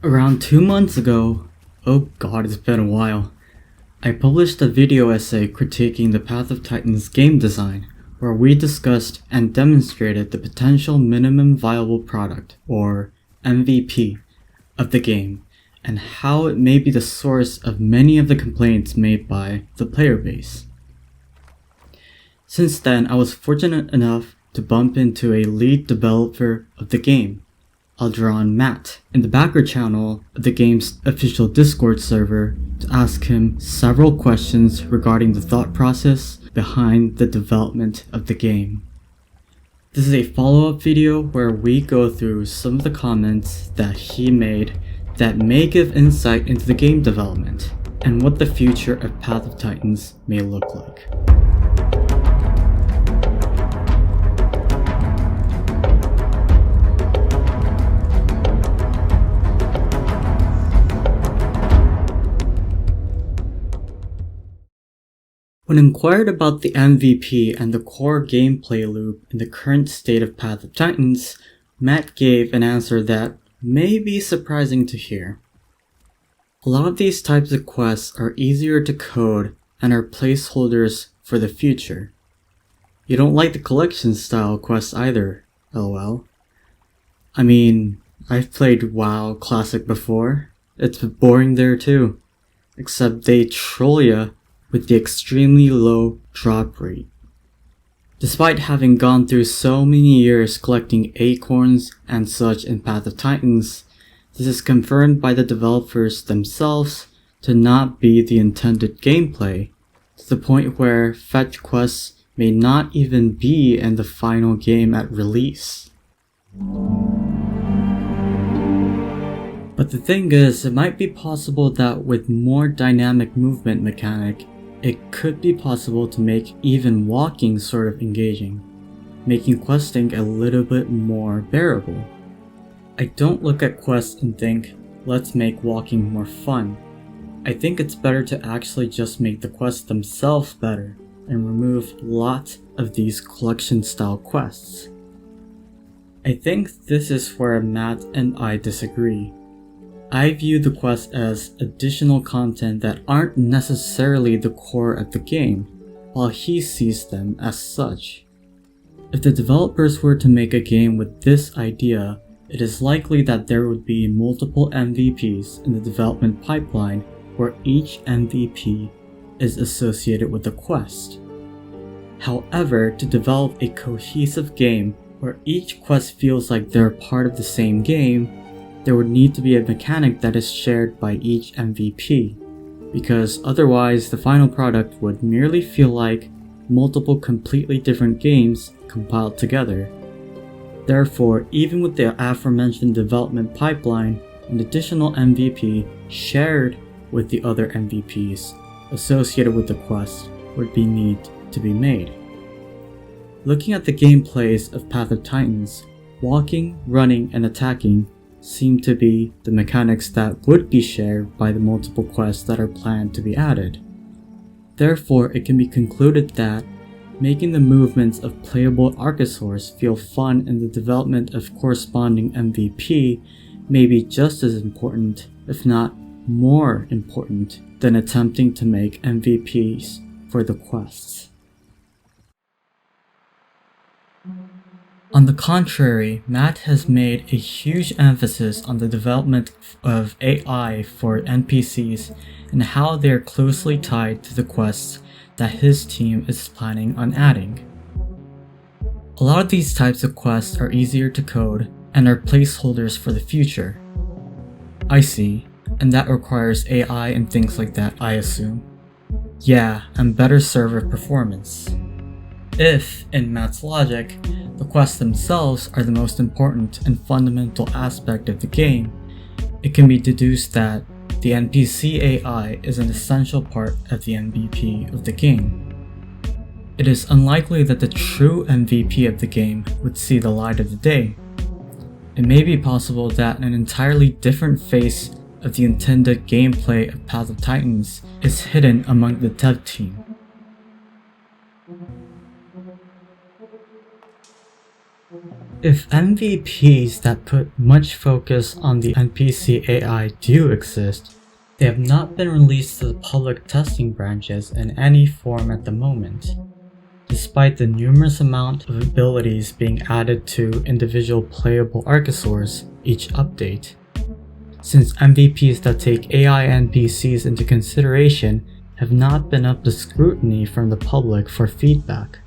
Around 2 months ago, oh god, it's been a while, I published a video essay critiquing the Path of Titans game design, where we discussed and demonstrated the potential minimum viable product, or MVP, of the game, and how it may be the source of many of the complaints made by the player base. Since then, I was fortunate enough to bump into a lead developer of the game, Matt, in the backer channel of the game's official Discord server to ask him several questions regarding the thought process behind the development of the game. This is a follow-up video where we go through some of the comments that he made that may give insight into the game development and what the future of Path of Titans may look like. When inquired about the MVP and the core gameplay loop in the current state of Path of Titans, Matt gave an answer that may be surprising to hear. A lot of these types of quests are easier to code and are placeholders for the future. You don't like the collection style quests either, lol. I mean, I've played WoW Classic before. It's boring there too. Except they troll ya with the extremely low drop rate. Despite having gone through so many years collecting acorns and such in Path of Titans, this is confirmed by the developers themselves to not be the intended gameplay, to the point where fetch quests may not even be in the final game at release. But the thing is, it might be possible that with more dynamic movement mechanic, it could be possible to make even walking sort of engaging, making questing a little bit more bearable. I don't look at quests and think, let's make walking more fun. I think it's better to actually just make the quests themselves better and remove lots of these collection style quests. I think this is where Matt and I disagree. I view the quests as additional content that aren't necessarily the core of the game, while he sees them as such. If the developers were to make a game with this idea, it is likely that there would be multiple MVPs in the development pipeline where each MVP is associated with a quest. However, to develop a cohesive game where each quest feels like they're part of the same game, there would need to be a mechanic that is shared by each MVP, because otherwise the final product would merely feel like multiple completely different games compiled together. Therefore, even with the aforementioned development pipeline, an additional MVP shared with the other MVPs associated with the quest would need to be made. Looking at the gameplays of Path of Titans, walking, running, and attacking seem to be the mechanics that would be shared by the multiple quests that are planned to be added. Therefore, it can be concluded that making the movements of playable archosaurs feel fun in the development of corresponding MVP may be just as important, if not more important, than attempting to make MVPs for the quests. On the contrary, Matt has made a huge emphasis on the development of AI for NPCs and how they are closely tied to the quests that his team is planning on adding. A lot of these types of quests are easier to code and are placeholders for the future. I see, and that requires AI and things like that, I assume. Yeah, and better server performance. If, in Matt's logic, the quests themselves are the most important and fundamental aspect of the game, it can be deduced that the NPC AI is an essential part of the MVP of the game. It is unlikely that the true MVP of the game would see the light of the day. It may be possible that an entirely different face of the intended gameplay of Path of Titans is hidden among the dev team. If MVPs that put much focus on the NPC AI do exist, they have not been released to the public testing branches in any form at the moment, despite the numerous amount of abilities being added to individual playable archosaurs each update. Since MVPs that take AI NPCs into consideration have not been up to scrutiny from the public for feedback,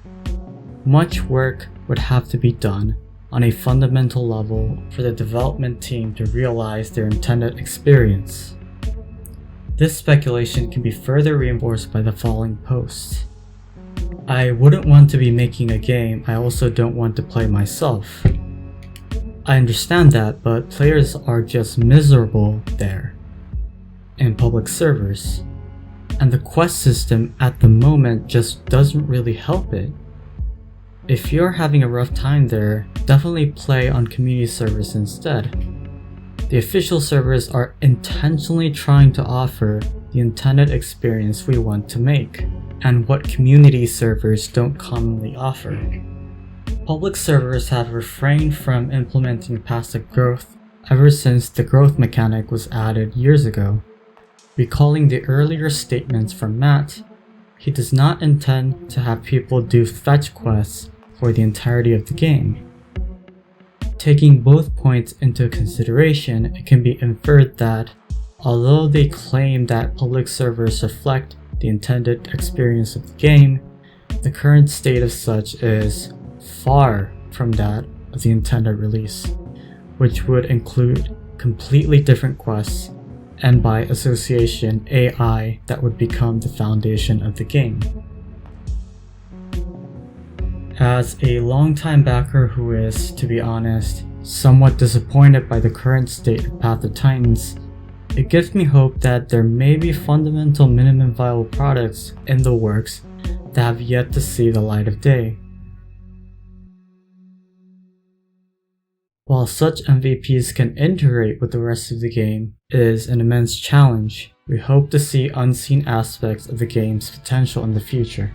much work would have to be done on a fundamental level for the development team to realize their intended experience. This speculation can be further reinforced by the following posts. I wouldn't want to be making a game I also don't want to play myself. I understand that, but players are just miserable there, in public servers, and the quest system at the moment just doesn't really help it. If you're having a rough time there, definitely play on community servers instead. The official servers are intentionally trying to offer the intended experience we want to make, and what community servers don't commonly offer. Public servers have refrained from implementing passive growth ever since the growth mechanic was added years ago. Recalling the earlier statements from Matt, he does not intend to have people do fetch quests for the entirety of the game. Taking both points into consideration, it can be inferred that, although they claim that public servers reflect the intended experience of the game, the current state of such is far from that of the intended release, which would include completely different quests and by association AI that would become the foundation of the game. As a longtime backer who is, to be honest, somewhat disappointed by the current state of Path of Titans, it gives me hope that there may be fundamental minimum viable products in the works that have yet to see the light of day. While such MVPs can integrate with the rest of the game, it is an immense challenge. We hope to see unseen aspects of the game's potential in the future.